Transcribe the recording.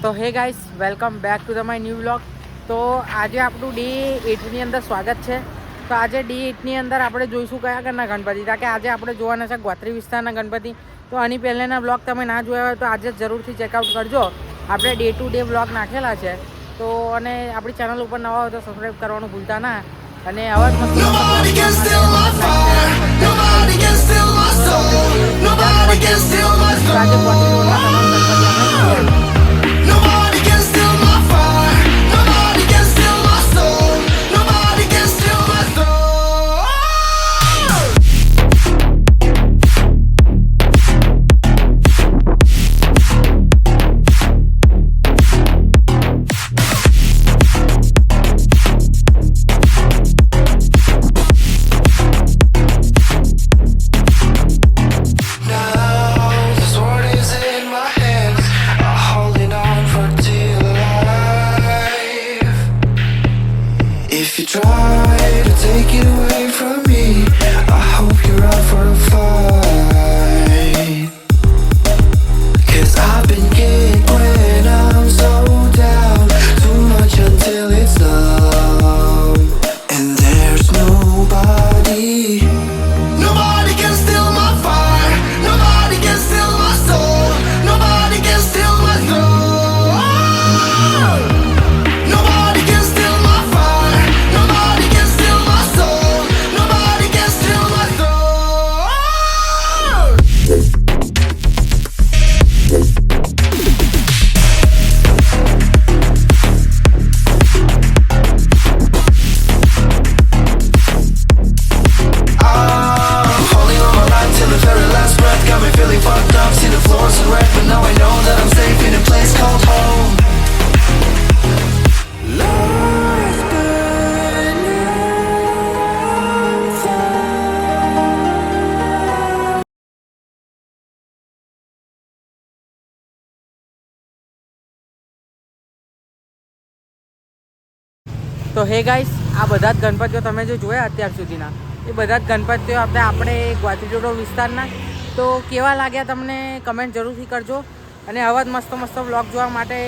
તો હે guys, welcome back to the my new vlog. તો આજે આપણું ડે 8ની અંદર સ્વાગત છે. તો આજે ડે 8ની અંદર આપણે જોઈશું કયા કરના ગણપતિ, કારણ કે આજે આપણે જોવાના છે ગોત્રી વિસ્તારના ગણપતિ. તો આની પહેલાંના વ્લોગ તમે ના જોયા હોય તો આજે જરૂરથી ચેકઆઉટ કરજો. આપણે ડે ટુ ડે વ્લોગ નાખેલા છે. તો અને આપણી ચેનલ ઉપર નવા હોય તો સબસ્ક્રાઈબ કરવાનું ભૂલતા ના. અને આવા જ મસ્ત If you try to take it away from me, I hope you're up for a fight. 'Cause I've been kicked when I'm so down, too much until it's numb. And there's nobody can steal my fire. Nobody can steal my soul. Nobody can steal my soul. Nobody can steal my fire. Nobody can steal my soul. Nobody can steal my soul. I'm holding on my life till the very last breath. Got me feeling fucked up. See the floors are red, but now I know that I'm safe in a place called home. Lost તો હે guys, આ બધા જ ગણપતિઓ તમે જે જોયા અત્યાર સુધીના, એ બધા જ ગણપતિઓ આપણે ગ્વાતીજોડો વિસ્તારના. તો કેવા લાગ્યા તમને કમેન્ટ જરૂરથી કરજો. અને આવા જ મસ્ત વ્લોગ જોવા માટે